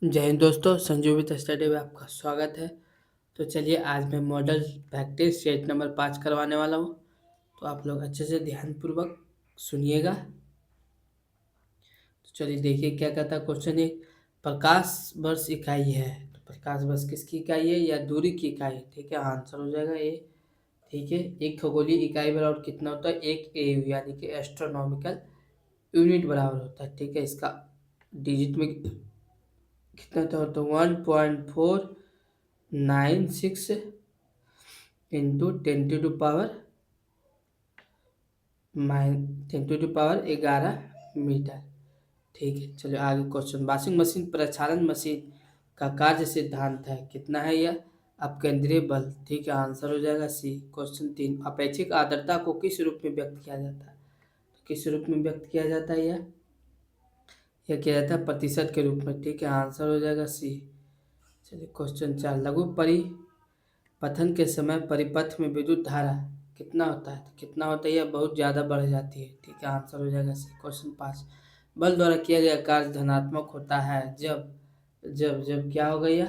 जय हिंद दोस्तों, Sanju with study में आपका स्वागत है। तो चलिए आज मैं मॉडल प्रैक्टिस सेट नंबर 5 करवाने वाला हूँ। तो आप लोग अच्छे से ध्यानपूर्वक सुनिएगा। तो चलिए देखिए क्या कहता है क्वेश्चन। एक प्रकाश वर्ष इकाई है, तो प्रकाश वर्ष किसकी इकाई है या दूरी की इकाई है? ठीक है, आंसर हो जाएगा ए। ठीक है, एक खगोलीय इकाई बराबर कितना होता है? एक एयू यानी कि एस्ट्रोनॉमिकल यूनिट बराबर होता है। ठीक है, इसका डिजिट में कितना था? तो 1.496 into 10 to the power 11 metre. ठीक है, चलिए आगे क्वेश्चन। वॉशिंग मशीन प्रक्षालन मशीन का कार्य सिद्धांत है कितना है यह? अपकेंद्रीय बल। ठीक है, आंसर हो जाएगा सी। क्वेश्चन 3, अपेक्षिक आर्द्रता को किस रूप में व्यक्त किया जाता है? तो किस रूप में व्यक्त किया जाता है यह किया जाता है प्रतिशत के रूप में। ठीक है, आंसर हो जाएगा सी। चलिए क्वेश्चन 4, लघु परिपथन के समय परिपथ में विद्युत धारा कितना होता है? तो कितना होता है? यह बहुत ज़्यादा बढ़ जाती है। ठीक है, आंसर हो जाएगा सी। क्वेश्चन 5, बल द्वारा किया गया कार्य धनात्मक होता है जब जब जब क्या हो गया?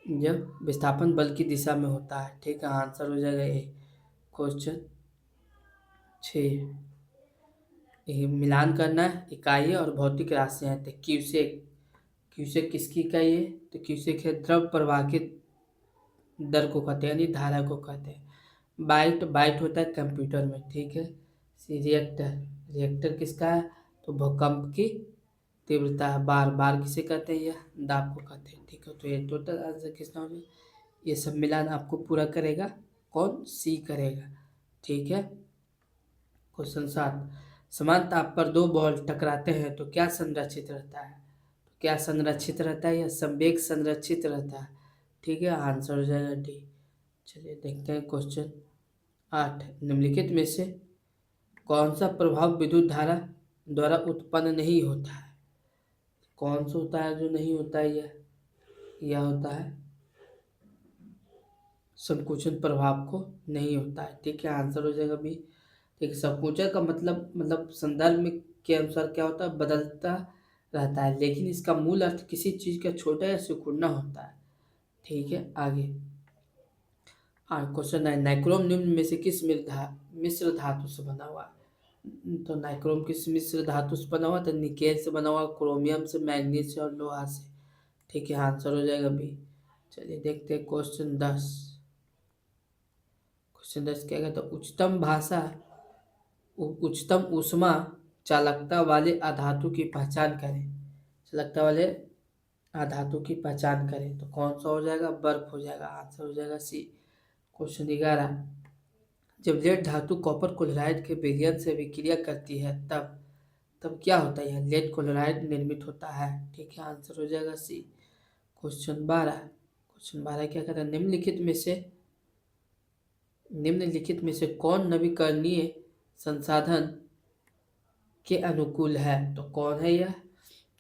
जब विस्थापन बल की दिशा में होता है। ठीक है, आंसर हो जाएगा ए। क्वेश्चन 6, ये मिलान करना है इकाई और भौतिक राशियाँ हैं। तो क्यूसेक, क्यूसेक किसकी इकाई है? तो क्यूसेक है द्रव प्रवाह की दर को कहते हैं, यानी धारा को कहते हैं। बाइट, बाइट होता है कंप्यूटर में। ठीक है, रिएक्टर, रिएक्टर किसका है? तो भूकंप की तीव्रता है। बार, बार किसे कहते हैं? यह दाब को कहते हैं। ठीक है, तो ये टोटल आंसर कितना हो जाएगा? ये सब मिलान आपको पूरा करेगा कौन? सी करेगा। ठीक है, क्वेश्चन 7, समान ताप पर दो बॉल टकराते हैं तो क्या संरक्षित रहता है? तो क्या संरक्षित रहता है? या संवेग संरक्षित रहता है। ठीक है, आंसर हो जाएगा डी। चलिए देखते हैं क्वेश्चन 8, निम्नलिखित में से कौन सा प्रभाव विद्युत धारा द्वारा उत्पन्न नहीं होता है? कौन सा होता है जो नहीं होता है? यह होता है संकुचन प्रभाव को नहीं होता है। ठीक है, आंसर हो जाएगा बी। ठीक है, संकुचन का मतलब संदर्भ में के अनुसार क्या होता है? बदलता रहता है, लेकिन इसका मूल अर्थ किसी चीज का छोटा या सिकुड़ना होता है। ठीक है, आगे क्वेश्चन 9, नाइक्रोम निम्न में से किस मिश्र धातु से बना हुआ है? तो नाइक्रोम किस मिश्र धातु से बना हुआ? तो निकेल से बना हुआ, क्रोमियम से, मैग्नीज से और लोहा से। ठीक है, आंसर हो जाएगा बी। चलिए देखते हैं क्वेश्चन 10। क्वेश्चन 10 क्या कहता है? उच्चतम ऊष्मा चालकता वाले अधातु की पहचान करें। चालकता वाले अधातु की पहचान करें तो कौन सा हो जाएगा? बर्फ हो जाएगा। आंसर हो जाएगा सी। क्वेश्चन 11, जब लेड धातु कॉपर क्लोराइड के विलयन से विक्रिया करती है तब तब क्या होता है? लेड क्लोराइड निर्मित होता है। ठीक है, आंसर हो जाएगा सी। क्वेश्चन 12, क्वेश्चन 12 क्या कहता है? निम्नलिखित में से कौन नवीकरणीय संसाधन के अनुकूल है? तो कौन है यह?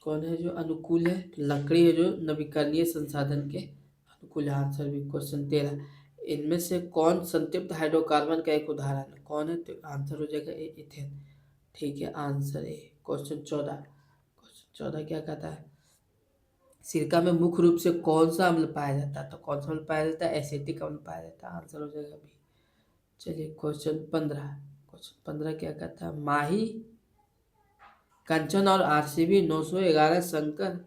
कौन है जो अनुकूल है? तो लकड़ी है जो नवीकरणीय संसाधन के अनुकूल है। आंसर भी। क्वेश्चन 13, इनमें से कौन संतृप्त हाइड्रोकार्बन का एक उदाहरण है? कौन है? तो आंसर हो जाएगा ए, इथेन। ठीक है, आंसर ए। क्वेश्चन 14, क्वेश्चन 14 क्या कहता है? सिरका में मुख्य रूप से कौन सा अम्ल पाया जाता है? तो कौन सा अम्ल पाया जाता है? एसिटिक अम्ल पाया जाता है। आंसर हो जाएगा बी। चलिए क्वेश्चन 15, क्वेश्चन 15 क्या कहता है? माही, कंचन और आरसीबी 911 संकर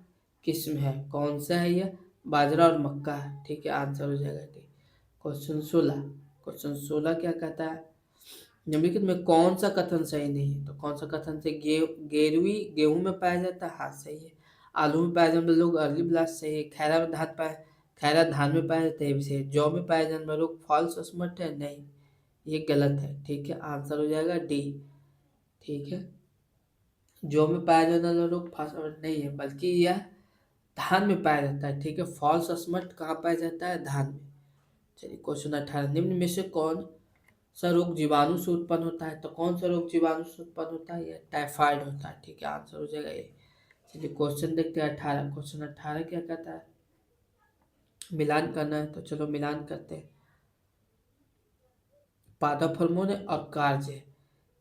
किस्म है, कौन सा है यह? बाजरा और मक्का है। ठीक है, आंसर हो जाएगा डी। क्वेश्चन 16, क्वेश्चन 16 क्या कहता है? निम्नलिखित में कौन सा कथन सही नहीं है? तो कौन सा कथन से गेरुई गेहूं में पाया जाता है? हाँ सही है। आलू में पाया जाने वाला लोग अर्ली ब्लास्ट सही है। खैरा धान में पाया जाता है, भी सही है। जौ में पाया जाने वाला लोग फॉल्स स्मट है, नहीं, ये गलत है। ठीक है, आंसर हो जाएगा डी। ठीक है, जौ में पाया जाने वाला लोग फॉस्फेट नहीं है, बल्कि यह धान में पाया जाता है। ठीक है, फॉल्स स्मट कहाँ पाया जाता है? धान में। चलिए क्वेश्चन 18, निम्न में से कौन सा रोग जीवाणु से उत्पन्न होता है? तो कौन सा रोग जीवाणु से उत्पन्न होता है? यह टाइफाइड होता है। ठीक है, आंसर हो जाएगा ए। चलिए क्वेश्चन देखते हैं 18, क्वेश्चन 18 क्या कहता है? मिलान करना है, तो चलो मिलान करते हैं। पादप हार्मोन है और कार्य है।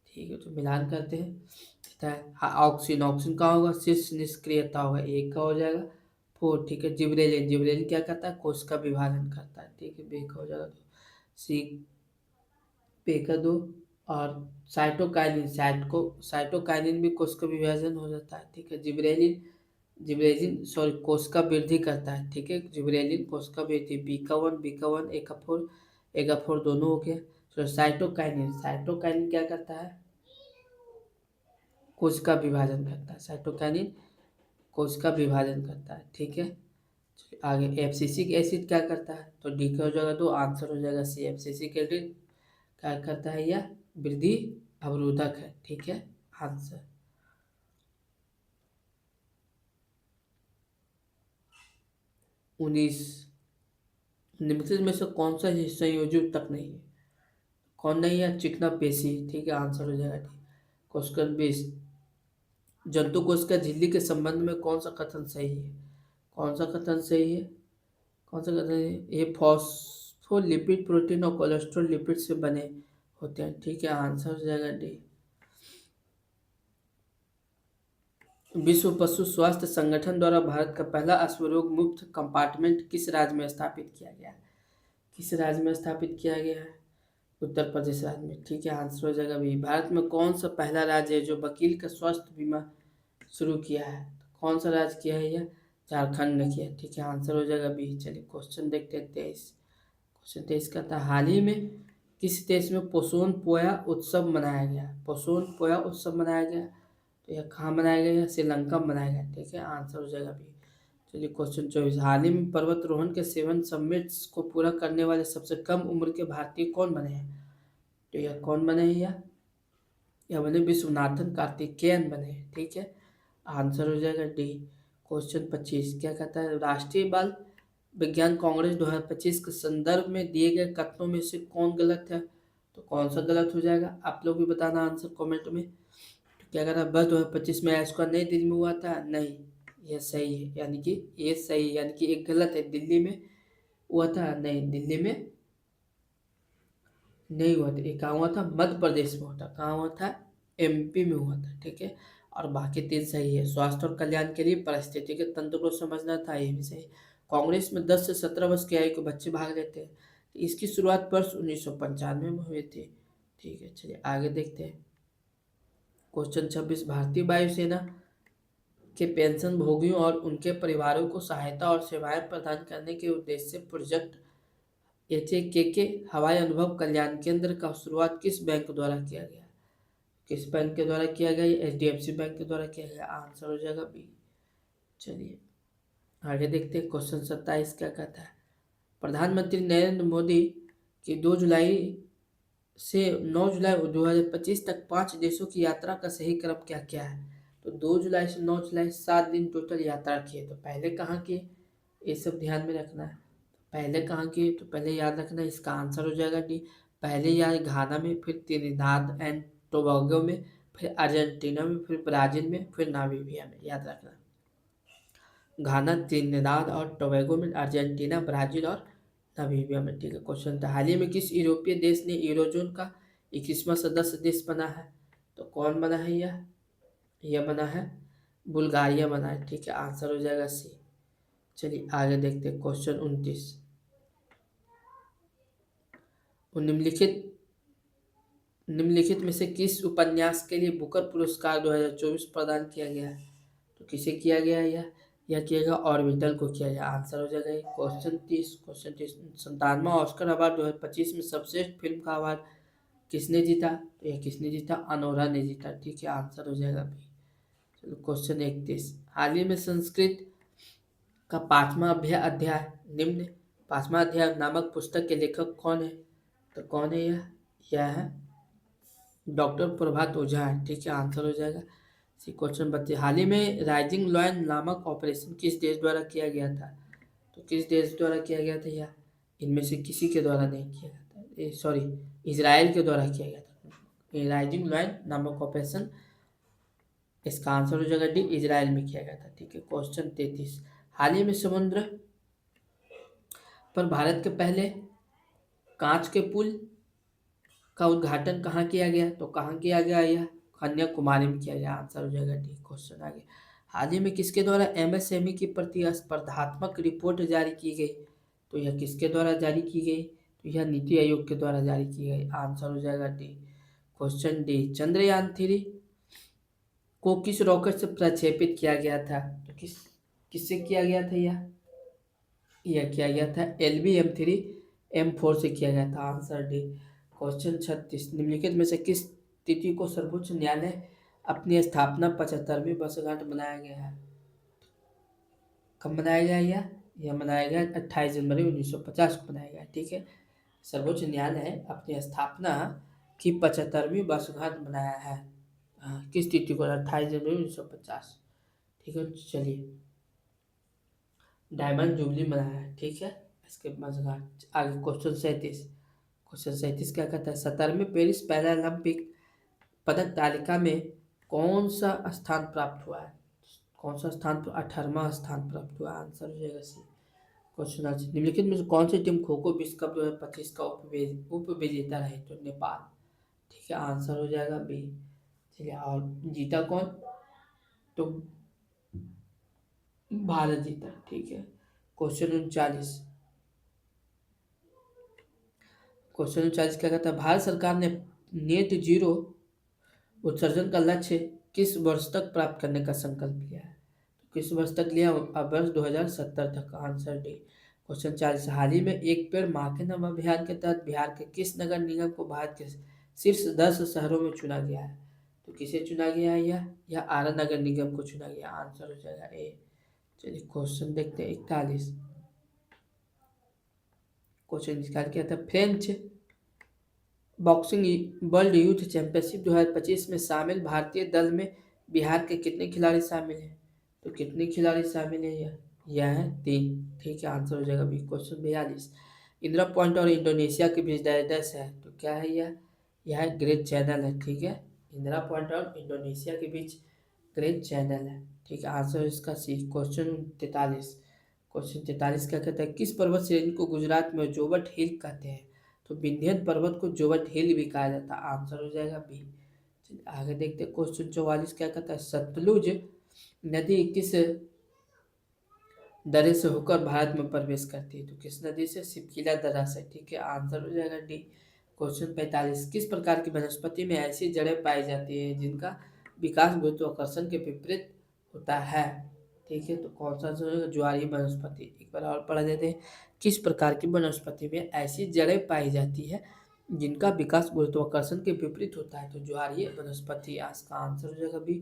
ठीक है, तो मिलान करते हैं। कहता है हाँ, ऑक्सीजन, ऑक्सीजन का होगा शीर्ष निष्क्रियता होगा, एक का हो जाएगा। फोर, ठीक है। जिब्रेलिन, जिब्रेलिन क्या करता है, कोश का विभाजन करता है, ठीक है। बी का हो जाएगा दो, सी पे का दो। और साइटोकाइनिन, साइटोकाइनिन भी कोश का विभाजन हो जाता है, ठीक है। जिब्रेलिन, जिब्रेलिन सॉरी कोशिका वृद्धि करता है, ठीक है। जिब्रेलिन कोशिका वृद्धि, बी का वन, ए का फोर दोनों हो गया। तो साइटोकाइनिन, साइटोकाइनिन क्या करता है, कोशिका विभाजन करता है। साइटोकाइनिन कोशिका विभाजन करता है, ठीक है। चलिए आगे, एब्सिसिक एसिड क्या करता है, तो डी का हो जाएगा दो, आंसर हो जाएगा सी। एब्सिसिक एसिड क्या करता है, यह वृद्धि अवरोधक है, ठीक है। आंसर 19, निम्नलिखित में से कौन सा संयोजी ऊतक नहीं है, कौन नहीं है, चिकना पेशी, ठीक है। आंसर हो जाएगा डी। क्वेश्चन 20, जंतु कोश का झिल्ली के संबंध में कौन सा कथन सही है, कौन सा कथन सही है, कौन सा कथन है, ये फॉस्फोलिपिड प्रोटीन और कोलेस्ट्रॉल लिपिड से बने होते हैं, ठीक है। आंसर हो जाएगा डी। विश्व पशु स्वास्थ्य संगठन द्वारा भारत का पहला अश्वरोग मुक्त कंपार्टमेंट किस राज्य में स्थापित किया गया है, किस राज्य में स्थापित किया गया है, उत्तर प्रदेश राज्य में, ठीक है। आंसर हो जाएगा बी। भारत में कौन सा पहला राज्य है जो वकील का स्वास्थ्य बीमा शुरू किया है, कौन सा राज्य किया है यह, झारखंड ने किया, ठीक है। आंसर हो जाएगा बी। चलिए क्वेश्चन देखते हैं 23, क्वेश्चन 23 का था, हाल ही में किस देश में पोषण पोया उत्सव मनाया गया, पोषण पोया उत्सव मनाया गया, तो यह कहाँ मनाया गया, श्रीलंका में मनाया गया, ठीक है। आंसर हो जाएगा बी। चलिए क्वेश्चन 24, हाल ही में पर्वतारोहण के 7 समिट्स को पूरा करने वाले सबसे कम उम्र के भारतीय कौन बने हैं, तो यह कौन बने हैं, यह बने विश्वनाथन कार्तिकेयन बने हैं, ठीक है। आंसर हो जाएगा डी। क्वेश्चन 25 क्या कहता है, राष्ट्रीय बाल विज्ञान कांग्रेस 2025 के संदर्भ में दिए गए कथनों में से कौन गलत है, तो कौन सा गलत हो जाएगा, आप लोग भी बताना आंसर कमेंट में। तो क्या कह रहा है, बस 2025 में ऐसा नई दिल्ली में हुआ था, नहीं, यह सही है, यानी कि ये सही है, यानी कि एक गलत है, दिल्ली में हुआ था, नहीं दिल्ली में नहीं हुआ था, ये कहाँ हुआ था, मध्य प्रदेश में हुआ था, कहाँ हुआ था, एमपी में हुआ था, ठीक है। और बाकी 3 सही है, स्वास्थ्य और कल्याण के लिए पारिस्थितिकी तंत्र को समझना था, ये भी सही। कांग्रेस में 10 से 17 वर्ष की आयु के बच्चे भाग लेते हैं, तो इसकी शुरुआत वर्ष 1995 में हुई थी, ठीक है। चलिए आगे देखते हैं, क्वेश्चन 26, भारतीय वायुसेना के पेंशन भोगियों और उनके परिवारों को सहायता और सेवाएं प्रदान करने के उद्देश्य से प्रोजेक्ट एचएके हवाई अनुभव कल्याण केंद्र का शुरुआत किस बैंक द्वारा किया गया, किस बैंक के द्वारा किया गया, एचडीएफसी बैंक के द्वारा किया गया, आंसर हो जाएगा बी। चलिए आगे देखते हैं, क्वेश्चन 27 क्या कहता है, प्रधानमंत्री नरेंद्र मोदी की 2 जुलाई से 9 जुलाई 2025 तक 5 देशों की यात्रा का सही क्रम क्या क्या है, तो 2 जुलाई से 9 जुलाई 7 दिन टोटल यात्रा किए, तो पहले कहाँ किए, ये सब ध्यान में रखना है। पहले कहाँ किए, तो पहले याद रखना, इसका आंसर हो जाएगा डी। पहले यार घाना में, फिर त्रिनिदाद एंड टोबागो में, फिर अर्जेंटीना में, फिर ब्राजील में, फिर नामीबिया में, याद रखना। घाना, त्रिनिदाद और टोबैगो में, अर्जेंटीना, ब्राजील और नामीबिया में, ठीक है। क्वेश्चन था, हाल ही में किस यूरोपीय देश ने यूरोजोन का 21वां सदस्य देश बना है, तो कौन बना है यह बना है बुल्गारिया बना है, ठीक है। आंसर हो जाएगा सी। चलिए आगे देखते हैं, क्वेश्चन 29, निम्नलिखित निम्नलिखित में से किस उपन्यास के लिए बुकर पुरस्कार 2024 प्रदान किया गया है, तो किसे किया गया है यह किया गया ऑर्बिटल को किया गया, आंसर हो जाएगा ये। क्वेश्चन 30 57वां ऑस्कर अवार्ड 2025 में सर्वश्रेष्ठ फिल्म का अवार्ड किसने जीता, तो यह किसने जीता, अनोरा ने जीता, ठीक है। आंसर हो जाएगा बी। चलो क्वेश्चन 31, हाल ही में संस्कृत का 5वां अध्याय निम्न 5वां अध्याय नामक पुस्तक के लेखक कौन है, तो कौन है यह है डॉक्टर प्रभात ओझा है, ठीक है। आंसर हो जाएगा सी। क्वेश्चन 32, हाल ही में राइजिंग लॉयन नामक ऑपरेशन किस देश द्वारा किया गया था, तो किस देश द्वारा किया गया था, यह इनमें से किसी के द्वारा नहीं किया गया था, सॉरी, इसराइल के द्वारा किया गया था, ये राइजिंग लॉयन नामक ऑपरेशन, इसका आंसर हो जाएगा डी, इजराइल में किया गया था, ठीक है। क्वेश्चन 33, हाल ही में समुद्र पर भारत के पहले कांच के पुल का उद्घाटन कहाँ किया गया, तो कहाँ किया गया, यह कन्याकुमारी में किया गया, आंसर हो जाएगा डी। क्वेश्चन आगे, हाल ही में किसके द्वारा एमएसएमई की प्रतिस्पर्धात्मक रिपोर्ट जारी की गई? तो यह किसके द्वारा जारी की गई? तो यह नीति आयोग के द्वारा जारी की गई। आंसर हो जाएगा डी। क्वेश्चन डी, चंद्रयान 3 को किस रॉकेट से प्रक्षेपित किया गया था? तो किससे किया गया था यह किया गया था LVM-3 M4 से किया गया था। Answer D. क्वेश्चन 36, निम्नलिखित में से किस तिथि को सर्वोच्च न्यायालय अपनी स्थापना 75वीं वर्षगांठ मनाया गया है? कब मनाया गया यह मनाया गया 28 जनवरी 1950 को मनाया गया। ठीक है, सर्वोच्च न्यायालय अपनी स्थापना की 75वीं वर्षगांठ मनाया है। किस तिथि को? 28 जनवरी 1950। ठीक है, चलिए डायमंड जुबली मनाया है। ठीक है, इसके वर्षगांठ। आगे क्वेश्चन 37 क्या कहता है? 17वें पेरिस पैरालंपिक पदक तालिका में कौन सा स्थान प्राप्त हुआ है? कौन सा स्थान? 18वां स्थान प्राप्त हुआ। आंसर हो जाएगा सी। क्वेश्चन 8, निम्नलिखित में से कौन सी टीम खो खो विश्व कप 2025 का उप विजेता रही? तो नेपाल। ठीक है, आंसर हो जाएगा बी। चलिए, और जीता कौन? तो भारत जीता। ठीक है, क्वेश्चन 39, क्या कहता है? भारत सरकार ने नेट जीरो उत्सर्जन का लक्ष्य किस वर्ष तक प्राप्त करने का संकल्प लिया है? तो किस वर्ष तक लिया? वर्ष 2070 तक। Answer D. क्वेश्चन 40, हाल ही में एक पेड़ माह के नाम अभियान के तहत बिहार के किस नगर निगम को भारत के शीर्ष 10 शहरों में चुना गया है? तो किसे चुना गया है? यह आरा नगर निगम को चुना गया। आंसर हो जाएगा ए। चलिए क्वेश्चन देखते हैं 41। क्वेश्चन निकाल क्या था? French boxing world youth championship 2025 में शामिल भारतीय दल में बिहार के कितने खिलाड़ी शामिल हैं? तो कितने खिलाड़ी शामिल हैं? यह है 3। ठीक है, आंसर हो जाएगा बी। क्वेश्चन 42, इंदिरा पॉइंट और इंडोनेशिया के बीच डैश है, तो क्या है यह है ग्रेट चैनल है। ठीक है, इंदिरा पॉइंट और इंडोनेशिया के बीच ग्रेट चैनल है। ठीक है, आंसर इसका सी। क्वेश्चन 43 क्या कहता है? किस पर्वत श्रेणी को गुजरात में जोवट हिल कहते हैं? तो विंध्यन पर्वत को जोवट हिल भी कहा जाता है। आंसर हो जाएगा बी। चलिए आगे देखते हैं। क्वेश्चन 44 क्या कहता है? सतलुज नदी किस दर्रे से होकर भारत में प्रवेश करती है? तो किस नदी से? सिपकिला दर्रा से। ठीक है, आंसर हो जाएगा डी। क्वेश्चन 45, किस प्रकार की वनस्पति में ऐसी जड़ें पाई जाती है जिनका विकास गुरुत्वाकर्षण के विपरीत होता है? ठीक है, तो कौन सा जो है? ज्वारीय वनस्पति। एक बार और पढ़ देते हैं। किस प्रकार की वनस्पति में ऐसी जड़ें पाई जाती है जिनका विकास गुरुत्वाकर्षण के विपरीत होता है? तो ज्वारीय वनस्पति। इसका आंसर हो जाएगा बी।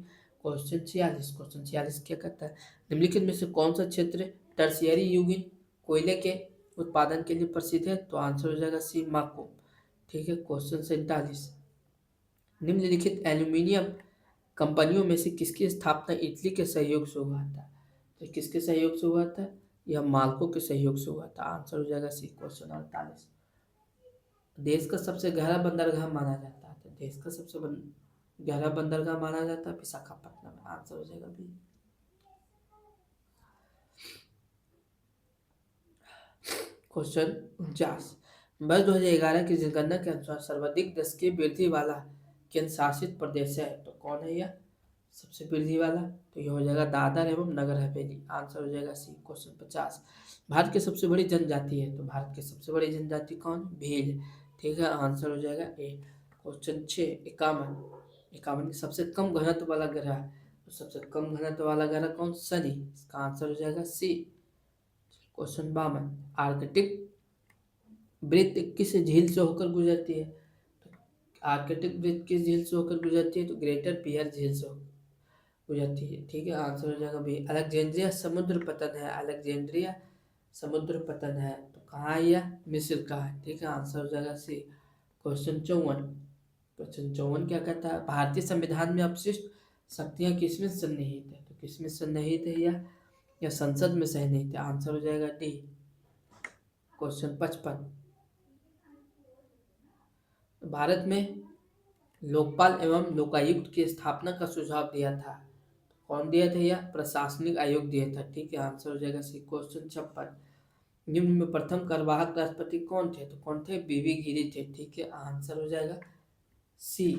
क्वेश्चन 46 क्या कहता है? निम्नलिखित में से कौन सा क्षेत्र टर्शियरी युगीन कोयले के उत्पादन के लिए प्रसिद्ध है? तो आंसर हो जाएगा सी, माको। ठीक है, क्वेश्चन 47, निम्नलिखित एल्यूमिनियम कंपनियों में से किसकी स्थापना इटली के सहयोग से हुआ था? तो किसके सहयोग से हुआ था? यह माल्को के सहयोग से हुआ था। आंसर हो जाएगा सी। क्वेश्चन 48, देश का सबसे गहरा बंदरगाह माना जाता है? तो देश का सबसे गहरा बंदरगाह माना जाता है विशाखापट्टनम। आंसर हो जाएगा बी। क्वेश्चन 49, वर्ष 2011 की जनगणना के अनुसार सर्वाधिक दशकीय वृद्धि वाला केंद्र शासित प्रदेश है, तो कौन है यह सबसे वृद्धि वाला? तो यह हो जाएगा दादर एवं नगर हवेली। आंसर हो जाएगा सी। क्वेश्चन 50, भारत की सबसे बड़ी जनजाति है? तो भारत की सबसे बड़ी जनजाति कौन? भील। ठीक है, आंसर हो जाएगा ए। क्वेश्चन 51 की सबसे कम घनत्व वाला ग्रह? तो सबसे कम घनत्व वाला ग्रह कौन? शनि। इसका आंसर हो जाएगा सी। क्वेश्चन 52, आर्कटिक वृत्त किस झील से होकर गुजरती है? तो आर्कटिक वृत्त किस झील से होकर गुजरती है? तो ग्रेटर पियर झील से गुजरती है। ठीक है, आंसर हो जाएगा बी। अलेक्जेंड्रिया समुद्र पतन है। अलेक्जेंड्रिया समुद्र पतन है, तो कहाँ है यह? मिस्र का है। ठीक है, आंसर हो जाएगा सी। क्वेश्चन 54 क्या कहता है? भारतीय संविधान में अपशिष्ट शक्तियाँ किसमें सन्निहित है? तो किसमें सन्निहित है या संसद में सन्निहित है? आंसर हो जाएगा डी। क्वेश्चन 55, भारत में लोकपाल एवं लोकायुक्त की स्थापना का सुझाव दिया था? कौन दिया था? यह प्रशासनिक आयोग दिया था। ठीक है, आंसर हो जाएगा सी। क्वेश्चन 56, निम्न में प्रथम कार्यवाहक राष्ट्रपति कौन थे? तो कौन थे? बीवी गिरी थे। ठीक है, आंसर हो जाएगा सी।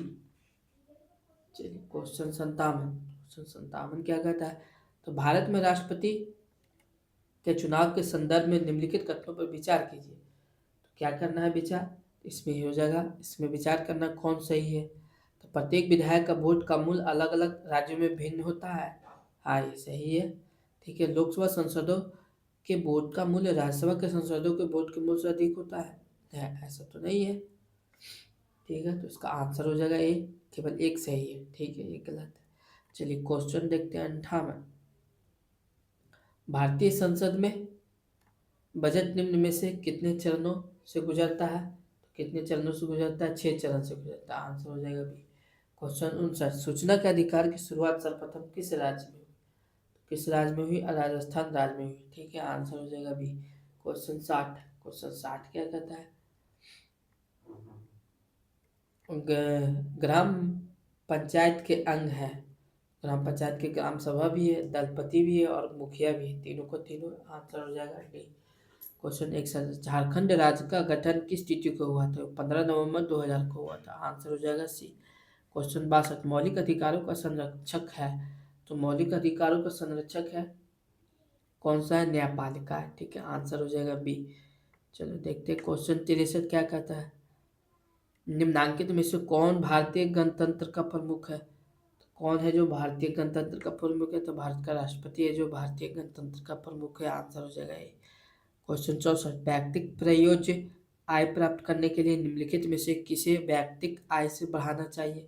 चलिए क्वेश्चन 57 क्या कहता है? तो भारत में राष्ट्रपति के चुनाव के संदर्भ में निम्नलिखित कथनों पर विचार कीजिए। तो क्या करना है विचार? इसमें ही हो जाएगा, इसमें विचार करना कौन सही है। तो प्रत्येक विधायक का वोट का मूल्य अलग अलग राज्यों में भिन्न होता है। हाँ, ये सही है। ठीक है, लोकसभा सांसदों के वोट का मूल्य राज्यसभा के सांसदों के वोट के मूल्य से अधिक होता है, ऐसा तो नहीं है। ठीक है, तो इसका आंसर हो जाएगा ए, केवल एक सही है। ठीक है, ये गलत है। चलिए क्वेश्चन देखते हैं 58। भारतीय संसद में बजट निम्न में से कितने चरणों से गुजरता है? तो कितने चरणों से गुजरता है? 6 चरण से गुजरता है। आंसर हो जाएगा बी। क्वेश्चन 59। सूचना के अधिकार की शुरुआत सर्वप्रथम किस राज्य में हुई? तो किस राज्य में हुई? राजस्थान राज्य में हुई। ठीक है, आंसर हो जाएगा बी। क्वेश्चन 60। क्वेश्चन 60 क्या कहता है? ग्राम पंचायत के अंग है। ग्राम पंचायत के ग्राम सभा भी है, दलपति भी है और मुखिया भी है। तीनों को तीनों। आंसर हो जाएगा डी। क्वेश्चन 61। झारखंड राज्य का गठन किस तिथि को हुआ था? 15 नवंबर 2000 को हुआ था। आंसर हो जाएगा सी। क्वेश्चन 62। मौलिक अधिकारों का संरक्षक है। तो मौलिक अधिकारों का संरक्षक है कौन सा है? न्यायपालिका है। ठीक है, आंसर हो जाएगा बी। चलो देखते हैं क्वेश्चन 63 क्या कहता है। निम्नांकित में से कौन भारतीय गणतंत्र का प्रमुख है? तो कौन है जो भारतीय गणतंत्र का प्रमुख है? तो भारत का राष्ट्रपति है जो भारतीय गणतंत्र का प्रमुख है। आंसर हो जाएगा ए। क्वेश्चन 64। व्यक्तिक प्रयोज्य आय प्राप्त करने के लिए निम्नलिखित में से किसे व्यक्तिक आय से बढ़ाना चाहिए?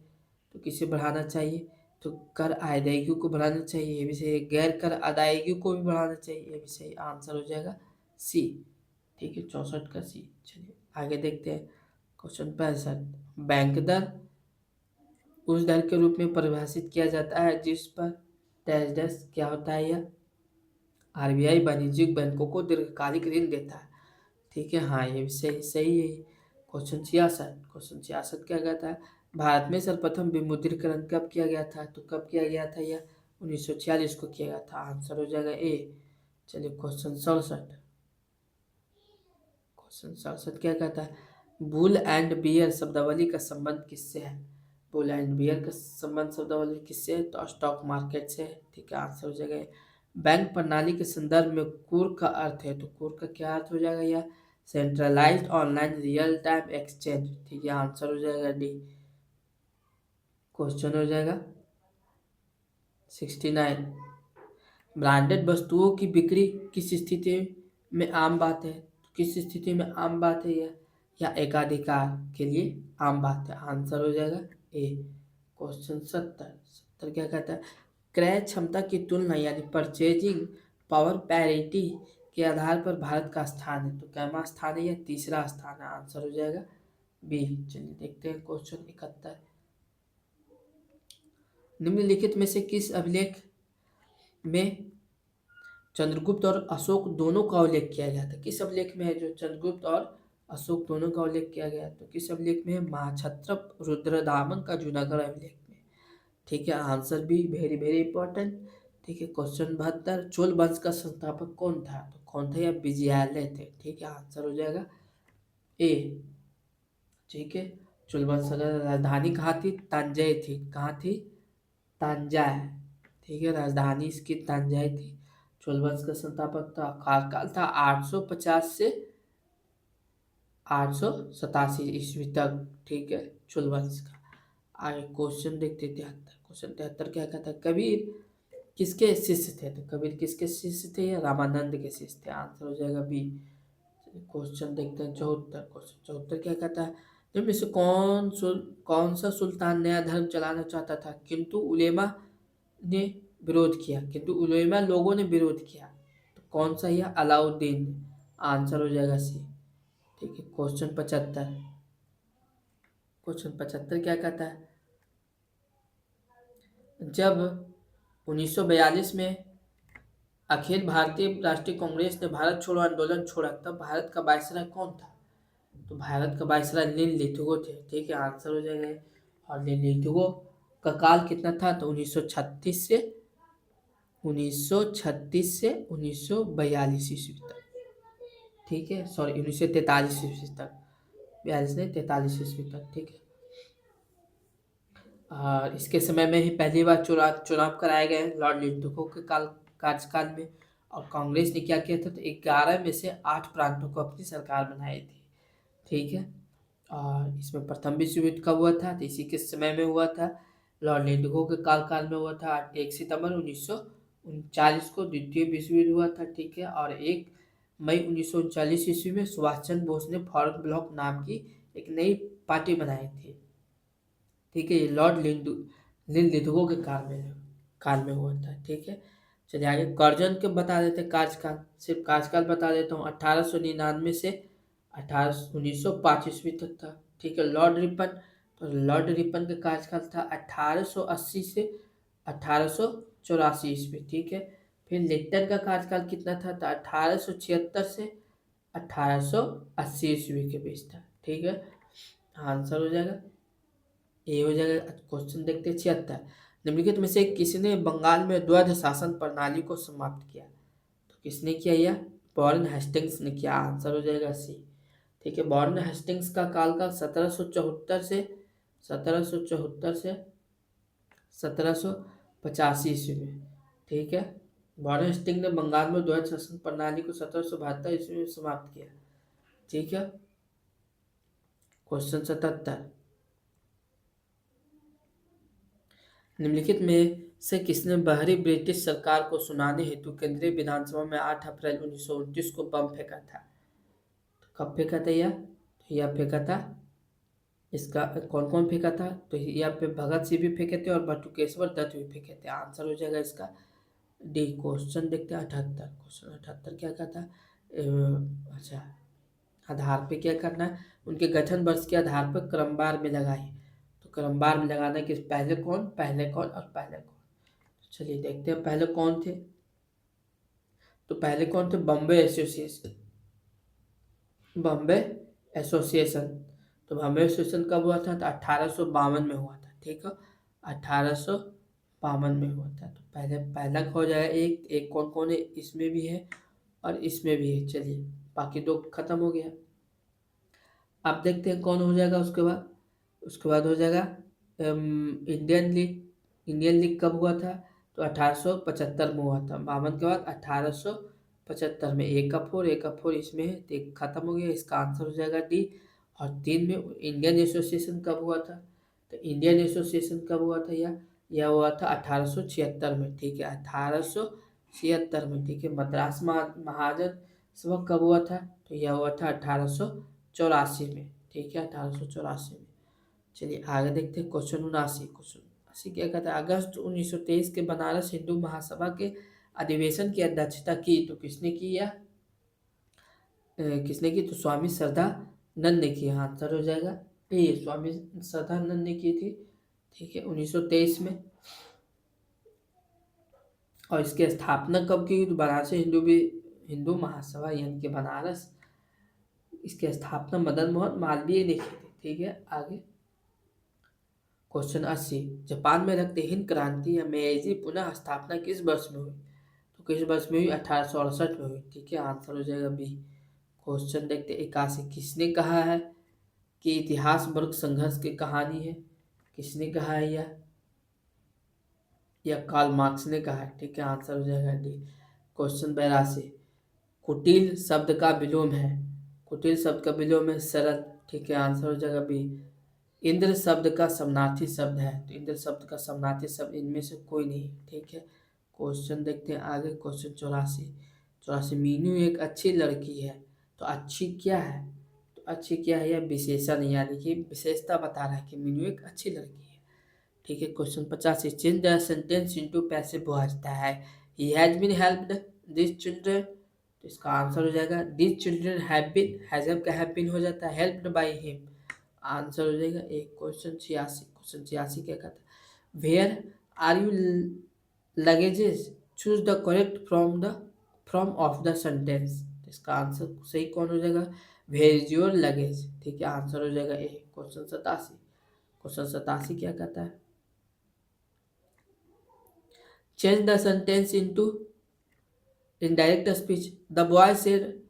तो किसे बढ़ाना चाहिए? तो कर अदायगी को बढ़ाना चाहिए, ये भी सही है। गैर कर अदायगी को भी बढ़ाना चाहिए, ये भी सही। आंसर हो जाएगा सी। ठीक है, 64 का सी। चलिए आगे देखते हैं क्वेश्चन 65। बैंक दर उस दर के रूप में परिभाषित किया जाता है जिस पर डैश डैश क्या होता है यह? आरबीआई वाणिज्यिक बैंकों को दीर्घकालिक ऋण देता है। ठीक है, हाँ ये भी सही सही है। क्वेश्चन 66। क्वेश्चन 66 क्या कहता है? भारत में सर्वप्रथम विमुद्रीकरण कब किया गया था? तो कब किया गया था यह? 1946 को किया गया था। आंसर हो जाएगा ए। चलिए क्वेश्चन 67। क्वेश्चन 67 क्या कहता है? बुल एंड बियर शब्दावली का संबंध किससे है? बुल एंड बियर का संबंध शब्दावली किससे है? तो स्टॉक मार्केट से है। ठीक है, आंसर हो जाएगा ए। बैंक प्रणाली के संदर्भ में कुर का अर्थ है। तो कुर का क्या अर्थ हो जाएगा? यह centralised online real time exchange. ठीक है, आंसर हो जाएगा डी। क्वेश्चन हो जाएगा 69। ब्रांडेड वस्तुओं की बिक्री किस स्थिति में आम बात है? तो किस स्थिति में आम बात है यह? या एकाधिकार के लिए आम बात है। आंसर हो जाएगा ए। क्वेश्चन 70। 70 क्या कहता है? क्रय क्षमता की तुलना यानी परचेजिंग पावर पैरिटी के आधार पर भारत का स्थान है। तो कैमा स्थान है? या तीसरा स्थान है। आंसर हो जाएगा बी। चलिए देखते हैं क्वेश्चन 71। निम्नलिखित में से किस अभिलेख में चंद्रगुप्त और अशोक दोनों का उल्लेख किया गया था? किस अभिलेख में है जो चंद्रगुप्त और अशोक दोनों का उल्लेख किया गया है? तो किस अभिलेख में है? महाक्षत्रप रुद्रदामन का जूनागढ़ अभिलेख में। ठीक है, आंसर भी वेरी वेरी इंपॉर्टेंट। ठीक है, क्वेश्चन 72। चोल वंश का संस्थापक कौन था? तो कौन था? या विजयालय थे। ठीक है, आंसर हो जाएगा ए। ठीक है, चोल वंश का राजधानी कहाँ थी? तंजय थी। कहाँ थी? तंजाय। ठीक है, राजधानी इसकी तंजाई थी। चोल वंश का संस्थापक था, कार्यकाल था 850 से 887 ईस्वी तक। ठीक है, चोल वंश का। आगे क्वेश्चन देखते 73। क्वेश्चन 73 क्या कहता है? कबीर किसके शिष्य थे? तो कबीर किसके शिष्य थे? या रामानंद के शिष्य थे। आंसर हो जाएगा बी। क्वेश्चन देखते हैं 74। क्वेश्चन 74 क्या कहता है? जिनमें से कौन सा सुल्तान नया धर्म चलाना चाहता था किंतु उलेमा ने विरोध किया? किंतु उलेमा लोगों ने विरोध किया। तो कौन सा? यह अलाउद्दीन। आंसर हो जाएगा सी। ठीक है, क्वेश्चन 75। क्वेश्चन 75 क्या कहता है? जब 1942 में अखिल भारतीय राष्ट्रीय कांग्रेस ने भारत छोड़ो आंदोलन छोड़ा तब भारत का वायसराय कौन था? तो भारत का वायसराय लिनलिथगो थे। ठीक है, आंसर हो जाएगा ये। और लिनलिथगो का काल कितना था? तो 1936 से 1942 ईस्वी तक। ठीक है, सॉरी 1943 ईस्वी तक। 42 नहीं, 43 ईस्वी तक। ठीक है, और इसके समय में ही पहली बार चुनाव चुनाव कराए गए लॉर्ड लिनलिथगो के काल कार्यकाल में। और कांग्रेस ने क्या किया था, तो 11 में से 8 प्रांतों को अपनी सरकार बनाई थी। ठीक है। और इसमें प्रथम विश्व युद्ध कब हुआ था, तो इसी के समय में हुआ था। लॉर्ड लिंडगो के काल में हुआ था। 1 सितंबर 1939 को द्वितीय विश्व युद्ध हुआ था। ठीक है। और 1 मई 1939 ईस्वी में सुभाष चंद्र बोस ने फॉरवर्ड ब्लॉक नाम की एक नई पार्टी बनाई थी। ठीक है। ये लॉर्ड लिंडगो के काल में हुआ था। ठीक है। चलिए आगे कर्जन के बता देते हैं कार्यकाल, सिर्फ कार्यकाल बता देता हूँ। 1899 से 1905 ईस्वी तक था। ठीक है। लॉर्ड रिपन का कार्यकाल था 1880 से 1884 ईस्वी। ठीक है। फिर लिंटन का कार्यकाल कितना था, तो 1876 से 1880 ईस्वी के बीच था। ठीक है। आंसर हो जाएगा ये हो जाएगा। क्वेश्चन देखते हैं 76। निम्नलिखित में से किसने बंगाल में द्वैध शासन प्रणाली को समाप्त किया, तो किसने किया यह, वॉरेन हेस्टिंग्स ने किया। आंसर हो जाएगा सी। ठीक है। वॉरेन हेस्टिंग्स का काल 1774 से 1785 ईस्वी में। ठीक है। वॉरेन हेस्टिंग ने बंगाल में द्वैध शासन प्रणाली को 1772 ईस्वी में समाप्त किया। ठीक है। क्वेश्चन 77। निम्नलिखित में से किसने बाहरी ब्रिटिश सरकार को सुनाने हेतु केंद्रीय विधानसभा में 8 अप्रैल 1929 को बम फेंका था, कब फेंका था यह फेंका था। इसका कौन कौन फेंका था, तो यहाँ पे भगत सिंह भी फेंके थे और बटुकेश्वर दत्त भी फेंके थे। आंसर हो जाएगा इसका डी। क्वेश्चन देखते हैं 78। क्वेश्चन 78 क्या कहता है, अच्छा, आधार पे क्या करना है, उनके गठन वर्ष के आधार पर क्रमवार में लगाइए। तो क्रमवार में लगाना कि पहले कौन और पहले कौन। चलिए देखते हैं पहले कौन थे। तो पहले कौन थे, बॉम्बे एसोसिएशन। तो बॉम्बे एसोसिएशन कब हुआ था, तो 1852 में हुआ था। ठीक है। 1852 में हुआ था। तो पहला हो जाएगा एक कौन कौन है, इसमें भी है और इसमें भी है। चलिए बाकी दो खत्म हो गया। अब देखते हैं कौन हो जाएगा उसके बाद हो जाएगा इंडियन लीग कब हुआ था, तो 1875 में हुआ था। 52 के बाद 1875 में। एक का फोर इसमें है, तो एक खत्म हो गया। इसका आंसर हो जाएगा डी। और 3 में इंडियन एसोसिएशन कब हुआ था, तो इंडियन एसोसिएशन कब हुआ था, यह हुआ था 1876 में। ठीक है। 1876 में। ठीक है। मद्रास महाजन सभा कब हुआ था, तो यह हुआ था 1884 में। ठीक है। 1884 में। चलिए आगे देखते हैं क्वेश्चन 79। क्या कहता है, अगस्त 1923 के बनारस हिंदू महासभा के अधिवेशन की अध्यक्षता की, तो किसने की तो स्वामी श्रद्धानंद ने की। आंसर हो जाएगा ये स्वामी श्रद्धानंद ने की थी। ठीक है। 1923 में। और इसकी स्थापना कब की, तो बनारस हिंदू महासभा यानी कि बनारस, इसकी स्थापना मदन मोहन मालवीय ने की थी। ठीक है। आगे क्वेश्चन 80। जापान में रक्तहीन क्रांति या मेइजी पुनः स्थापना किस वर्ष में हुई, तो किस वर्ष में हुई, 1868 में हुई। ठीक है। आंसर हो जाएगा बी। क्वेश्चन देखते 81। किसने कहा है कि इतिहास वर्ग संघर्ष की कहानी है, किसने कहा है या कार्ल मार्क्स ने कहा है। ठीक है। आंसर हो जाएगा डी। क्वेश्चन 82। कुटिल शब्द का विलोम है सरल। ठीक है। आंसर हो जाएगा बी। इंद्र शब्द का समानार्थी शब्द है, तो इंद्र शब्द का समानार्थी शब्द इनमें से कोई नहीं। ठीक है। क्वेश्चन देखते हैं आगे। क्वेश्चन 84। मीनू एक अच्छी लड़की है, तो अच्छी क्या है, यह विशेषण यानी कि विशेषता बता रहा है कि मीनू एक अच्छी लड़की है। ठीक है। Question 85। Change the sentence into passive voice है, he has been helped this children, तो इसका आंसर हो जाएगा दिस चिल्ड्रन हैव बीन, हैजब का हैव बीन हो जाता है हेल्प्ड बाय हिम। आंसर हो जाएगा एक। क्वेश्चन 86 क्या कहता है, where are you luggages, choose the correct from of the sentence, इसका आंसर सही कौन हो जाएगा, वेयर इज योर लगेज। ठीक है। आंसर हो जाएगा ए। क्वेश्चन 87 क्या कहता है, change the sentence into indirect speech, the boy said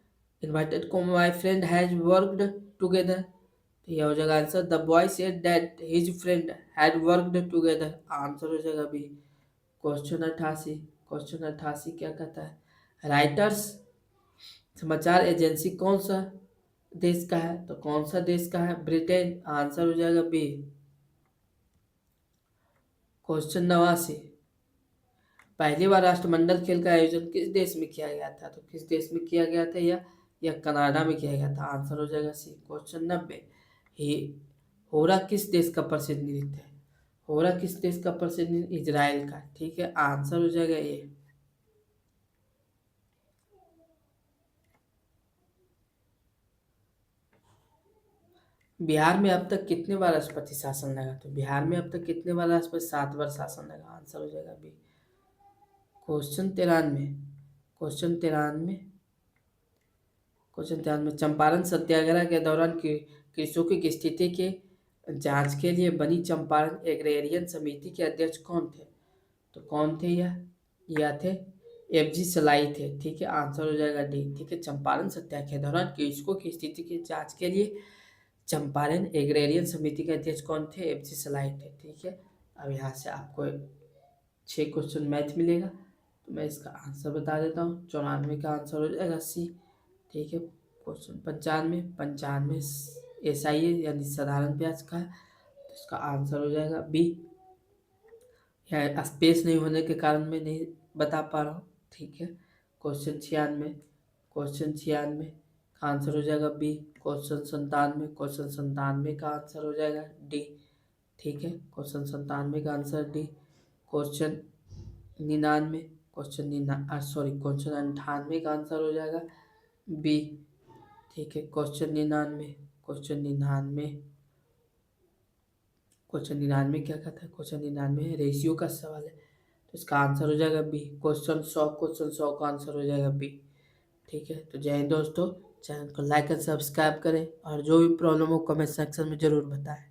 invited को my friend has worked together, तो यह हो जाएगा answer the boy said that his friend had worked together. Answer हो जाएगा बी। क्वेश्चन 88। क्वेश्चन 88 क्या कहता है, राइटर्स समाचार एजेंसी कौन सा देश का है, तो कौन सा देश का है, ब्रिटेन, आंसर हो जाएगा बी। क्वेश्चन 89, पहली बार राष्ट्रमंडल खेल का आयोजन किस देश में किया गया था, तो किस देश में किया गया था, या कनाडा में किया गया था, आंसर हो जाएगा सी। क्वेश्चन 90, ही होरा किस देश का प्रसिद्ध नृत्य है, होरा किस देश का प्रसिद्ध नृत्य, इजराइल का, ठीक है, आंसर हो जाएगा ए। बिहार में अब तक कितने बार राष्ट्रपति शासन लगा, तो बिहार में अब तक कितने बार राष्ट्रपति, 7 बार शासन लगा, आंसर हो जाएगा B. Question 93, question 93, question 93, Champaran Satyagraha के दौरान कृषकों की स्थिति के जांच के लिए बनी चंपारण एग्रेरियन समिति के अध्यक्ष कौन थे, तो कौन थे यह थे FG सलाई थे, ठीक है, आंसर हो जाएगा डी। ठीक है, चंपारण सत्याग्रह के दौरान कृषकों की स्थिति की जांच के लिए चंपारण एग्रेरियन समिति के अध्यक्ष कौन थे, FG सलाई थे, ठीक है। अब यहाँ से आपको 6 क्वेश्चन मैथ मिलेगा, तो मैं इसका आंसर बता देता हूँ। 94 का आंसर हो जाएगा सी, ठीक है। क्वेश्चन 95, 95 SI यानी साधारण ब्याज का है, तो इसका आंसर हो जाएगा बी। स्पेस नहीं होने के कारण मैं नहीं बता पा रहा हूँ, ठीक है। क्वेश्चन 96, क्वेश्चन 96 का आंसर हो जाएगा बी। क्वेश्चन 97, क्वेश्चन 97 का आंसर हो जाएगा डी, ठीक है, क्वेश्चन 97 का आंसर डी। क्वेश्चन 99, क्वेश्चन 98 का आंसर हो जाएगा बी, ठीक है। क्वेश्चन 99, क्वेश्चन 99, क्वेश्चन 99 क्या कहता है, क्वेश्चन 99 रेशियो का सवाल है, तो इसका आंसर हो जाएगा बी। क्वेश्चन 100 का आंसर हो जाएगा बी, ठीक है। तो जय हिंद दोस्तों, चैनल को लाइक एंड सब्सक्राइब करें, और जो भी प्रॉब्लम हो कमेंट सेक्शन में ज़रूर बताएं।